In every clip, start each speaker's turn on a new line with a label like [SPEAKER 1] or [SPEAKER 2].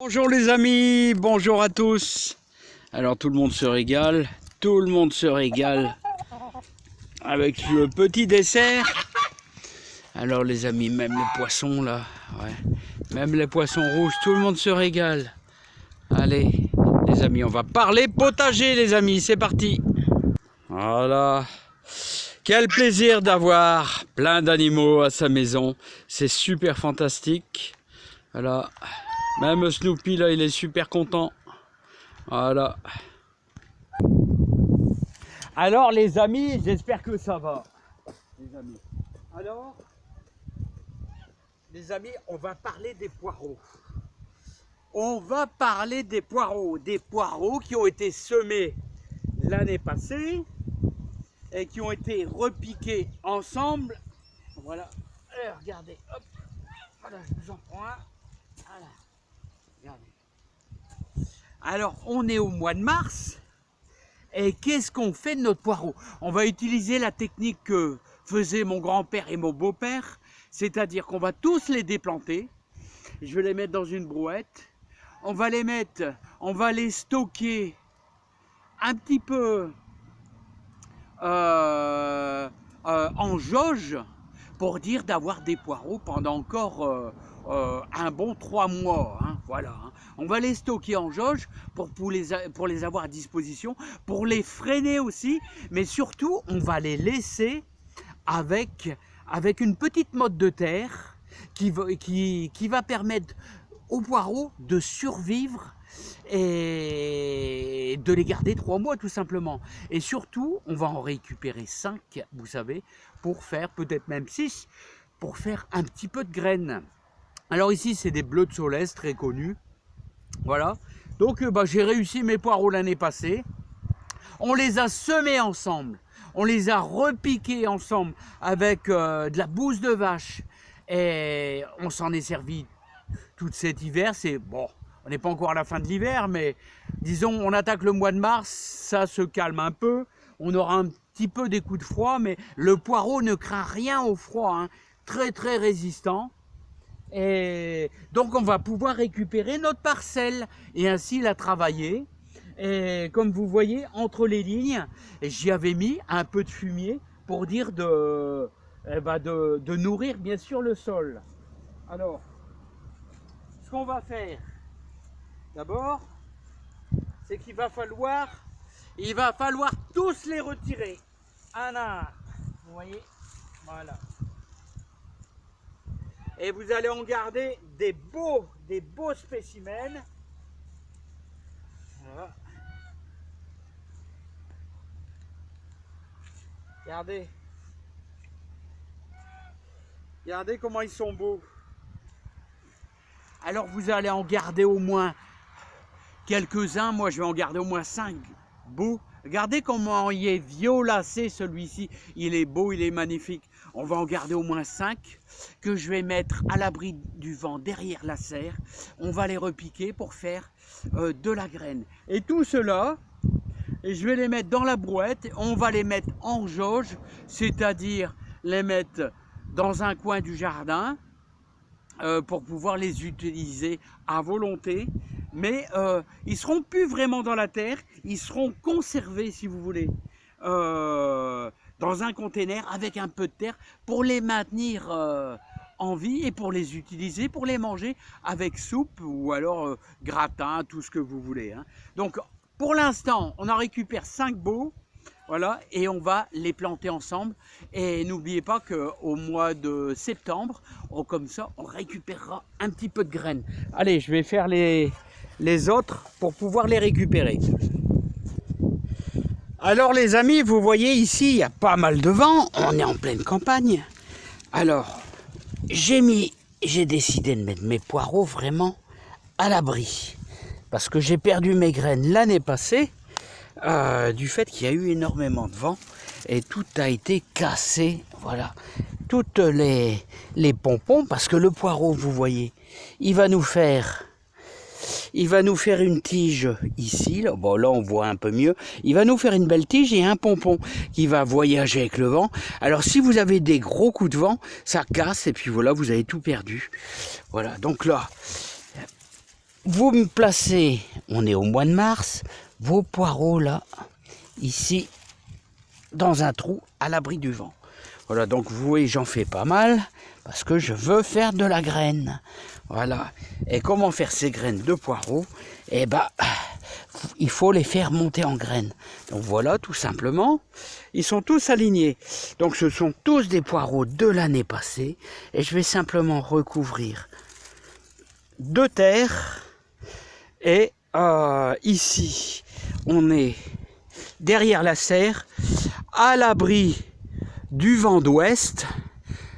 [SPEAKER 1] Bonjour les amis, bonjour à tous. Alors tout le monde se régale, avec le petit dessert. Alors les amis, même les poissons là, ouais, même les poissons rouges, tout le monde se régale. Allez les amis, on va parler potager les amis, c'est parti. Voilà, quel plaisir d'avoir plein d'animaux à sa maison, c'est super fantastique. Voilà. Même Snoopy là il est super content. Voilà. Alors les amis, j'espère que ça va. Les amis. Alors les amis, on va parler des poireaux. On va parler des poireaux qui ont été semés l'année passée et qui ont été repiqués ensemble. Voilà. Alors, regardez, hop. Voilà, je vous en prends un. Voilà. Regardez. Alors, on est au mois de mars. Et qu'est-ce qu'on fait de notre poireau? On va utiliser la technique que faisaient mon grand-père et mon beau-père. C'est-à-dire qu'on va tous les déplanter. Je vais les mettre dans une brouette. On va les stocker un petit peu en jauge pour dire d'avoir des poireaux pendant encore un bon 3 mois. Hein, voilà. Hein. On va les stocker en jauge pour les avoir à disposition, pour les freiner aussi, mais surtout on va les laisser avec une petite motte de terre qui va permettre aux poireaux de survivre et de les garder 3 mois tout simplement. Et surtout, on va en récupérer 5, vous savez, pour faire peut-être même 6, pour faire un petit peu de graines. Alors ici, c'est des bleus de Solès, très connus. Voilà. Donc j'ai réussi mes poireaux l'année passée. On les a semés ensemble. On les a repiqués ensemble avec de la bouse de vache. Et on s'en est servi tout cet hiver. C'est bon, on n'est pas encore à la fin de l'hiver, mais disons, on attaque le mois de mars, ça se calme un peu. On aura un petit peu des coups de froid, mais le poireau ne craint rien au froid, hein. Très très résistant. Et donc on va pouvoir récupérer notre parcelle et ainsi la travailler. Et comme vous voyez, entre les lignes, j'y avais mis un peu de fumier pour dire de nourrir bien sûr le sol. Alors, ce qu'on va faire d'abord, c'est qu'il va falloir tous les retirer un à un. Vous voyez, voilà. Et vous allez en garder des beaux spécimens. Voilà. Regardez. Regardez comment ils sont beaux. Alors vous allez en garder au moins quelques-uns. Moi je vais en garder au moins 5 beaux. Regardez comment il est violacé celui-ci. Il est beau, il est magnifique. On va en garder au moins 5 que je vais mettre à l'abri du vent derrière la serre. On va les repiquer pour faire de la graine. Et tout cela, je vais les mettre dans la brouette. On va les mettre en jauge, c'est-à-dire les mettre dans un coin du jardin pour pouvoir les utiliser à volonté. Mais ils ne seront plus vraiment dans la terre, ils seront conservés si vous voulez. Dans un conteneur avec un peu de terre pour les maintenir en vie et pour les utiliser, pour les manger avec soupe ou alors gratin, tout ce que vous voulez. Hein. Donc pour l'instant, on en récupère 5 beaux, voilà, et on va les planter ensemble. Et n'oubliez pas qu'au mois de septembre, comme ça, on récupérera un petit peu de graines. Allez, je vais faire les autres pour pouvoir les récupérer. Alors les amis, vous voyez ici, il y a pas mal de vent, on est en pleine campagne. Alors, j'ai décidé de mettre mes poireaux vraiment à l'abri. Parce que j'ai perdu mes graines l'année passée, du fait qu'il y a eu énormément de vent et tout a été cassé. Voilà, toutes les pompons, parce que le poireau, vous voyez, il va nous faire une tige ici, là. Bon, là on voit un peu mieux. Il va nous faire une belle tige et un pompon qui va voyager avec le vent. Alors si vous avez des gros coups de vent, ça casse et puis voilà, vous avez tout perdu. Voilà, donc là, vous me placez, on est au mois de mars, vos poireaux là, ici, dans un trou à l'abri du vent. Voilà, donc vous voyez, j'en fais pas mal parce que je veux faire de la graine. Voilà. Et comment faire ces graines de poireaux? Eh ben, il faut les faire monter en graines. Donc voilà, tout simplement. Ils sont tous alignés. Donc ce sont tous des poireaux de l'année passée. Et je vais simplement recouvrir de terre. Et ici, on est derrière la serre, à l'abri du vent d'ouest.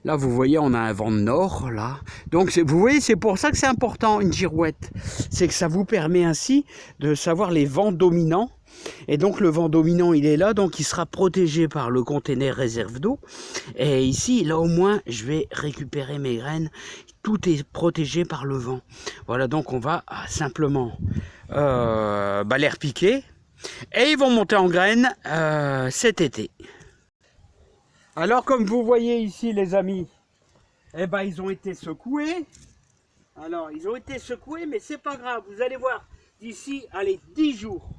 [SPEAKER 1] Là, vous voyez, on a un vent de nord, là. Donc, vous voyez, c'est pour ça que c'est important, une girouette. C'est que ça vous permet ainsi de savoir les vents dominants. Et donc, le vent dominant, il est là, donc il sera protégé par le conteneur réserve d'eau. Et ici, là, au moins, je vais récupérer mes graines. Tout est protégé par le vent. Voilà, donc on va simplement les repiquer. Et ils vont monter en graines cet été. Alors comme vous voyez ici les amis, eh ben, ils ont été secoués. Alors ils ont été secoués mais c'est pas grave, vous allez voir d'ici, allez 10 jours.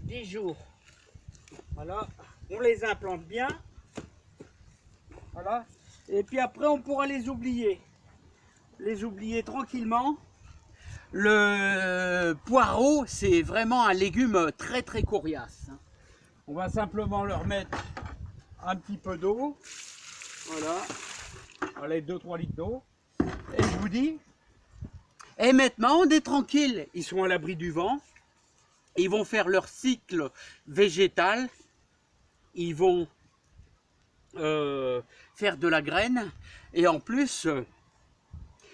[SPEAKER 1] 10 jours. Voilà, on les implante bien. Voilà. Et puis après on pourra les oublier. Les oublier tranquillement. Le poireau c'est vraiment un légume très très coriace. On va simplement leur mettre un petit peu d'eau. Voilà. Allez, 2-3 litres d'eau. Et je vous dis, et maintenant on est tranquille. Ils sont à l'abri du vent. Ils vont faire leur cycle végétal. Ils vont faire de la graine. Et en plus,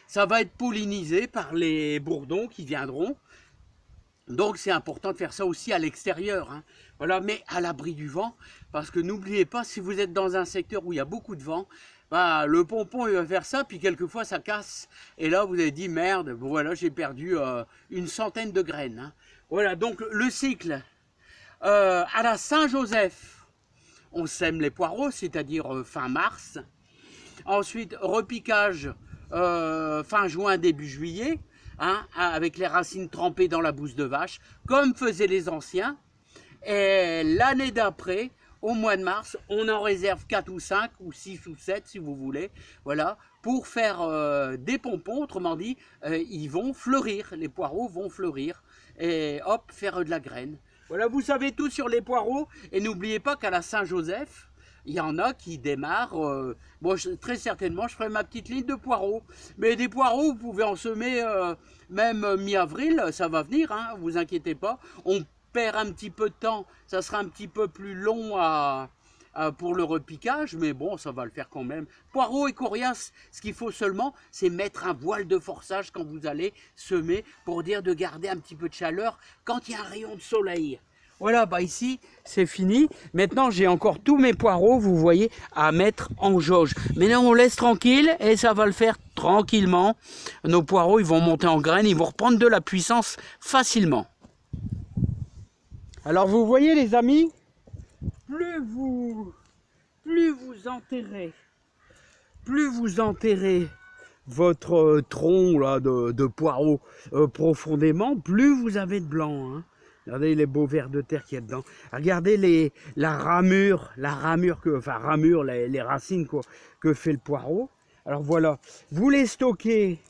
[SPEAKER 1] ça va être pollinisé par les bourdons qui viendront. Donc c'est important de faire ça aussi à l'extérieur, hein. Voilà, mais à l'abri du vent, parce que n'oubliez pas, si vous êtes dans un secteur où il y a beaucoup de vent, bah, le pompon il va faire ça, puis quelquefois ça casse, et là vous avez dit merde, voilà j'ai perdu une centaine de graines, hein. Voilà, donc le cycle, à la Saint-Joseph, on sème les poireaux, c'est-à-dire fin mars, ensuite repiquage fin juin, début juillet, hein, avec les racines trempées dans la bouse de vache, comme faisaient les anciens. Et l'année d'après, au mois de mars, on en réserve 4 ou 5 ou 6 ou 7 si vous voulez, voilà, pour faire des pompons, autrement dit, ils vont fleurir, les poireaux vont fleurir, et hop, faire de la graine. Voilà, vous savez tout sur les poireaux, et n'oubliez pas qu'à la Saint-Joseph, il y en a qui démarrent, bon, très certainement, je ferai ma petite ligne de poireaux. Mais des poireaux, vous pouvez en semer même mi-avril, ça va venir, hein, vous inquiétez pas. On perd un petit peu de temps, ça sera un petit peu plus long pour le repiquage, mais bon, ça va le faire quand même. Poireaux et coriaces, ce qu'il faut seulement, c'est mettre un voile de forçage quand vous allez semer, pour dire de garder un petit peu de chaleur quand il y a un rayon de soleil. Voilà, bah ici, c'est fini. Maintenant, j'ai encore tous mes poireaux, vous voyez, à mettre en jauge. Maintenant, on laisse tranquille et ça va le faire tranquillement. Nos poireaux, ils vont monter en graines, ils vont reprendre de la puissance facilement. Alors, vous voyez, les amis, plus vous enterrez votre tronc là, de poireaux profondément, plus vous avez de blanc, hein. Regardez les beaux vers de terre qu'il y a dedans. Regardez la ramure les racines quoi, que fait le poireau. Alors voilà, vous les stockez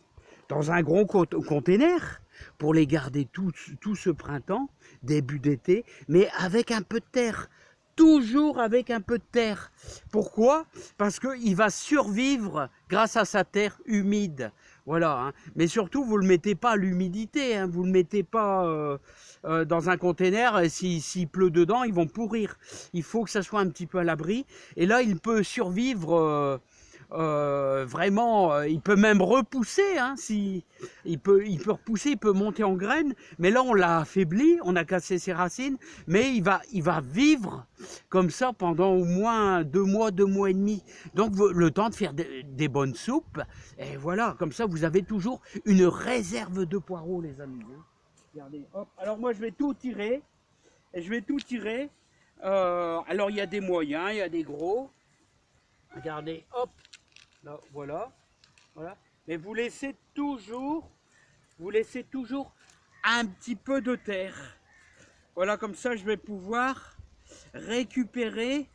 [SPEAKER 1] dans un gros container pour les garder tout ce printemps, début d'été, mais avec un peu de terre. Toujours avec un peu de terre. Pourquoi? Parce qu'il va survivre grâce à sa terre humide. Voilà, hein. Mais surtout, vous ne le mettez pas à l'humidité, hein. Vous ne le mettez pas dans un container. S'il pleut dedans, ils vont pourrir. Il faut que ça soit un petit peu à l'abri. Et là, il peut survivre vraiment, il peut même repousser, hein, il peut repousser, il peut monter en graines, mais là on l'a affaibli, on a cassé ses racines, mais il va vivre comme ça pendant au moins 2 mois, 2 mois et demi. Donc le temps de faire des bonnes soupes, et voilà, comme ça vous avez toujours une réserve de poireaux les amis. Regardez, hop. Alors moi je vais tout tirer, alors il y a des moyens, il y a des gros, regardez, hop. Là, voilà, voilà. Mais vous laissez toujours un petit peu de terre. Voilà, comme ça je vais pouvoir récupérer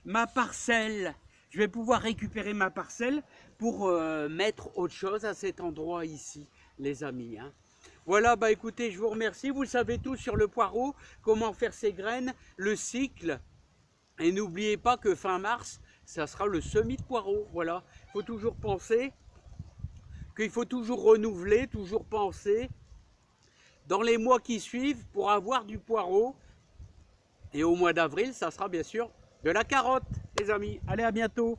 [SPEAKER 1] ma parcelle. Je vais pouvoir récupérer ma parcelle pour mettre autre chose à cet endroit ici, les amis. Hein. Voilà, bah écoutez, je vous remercie. Vous savez tout sur le poireau, comment faire ses graines, le cycle. Et n'oubliez pas que fin mars, ça sera le semis de poireau. Voilà, il faut toujours penser qu'il faut toujours renouveler, toujours penser dans les mois qui suivent pour avoir du poireau. Et au mois d'avril, ça sera bien sûr de la carotte, les amis. Allez, à bientôt.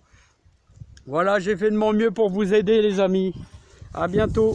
[SPEAKER 1] Voilà, j'ai fait de mon mieux pour vous aider, les amis. À bientôt.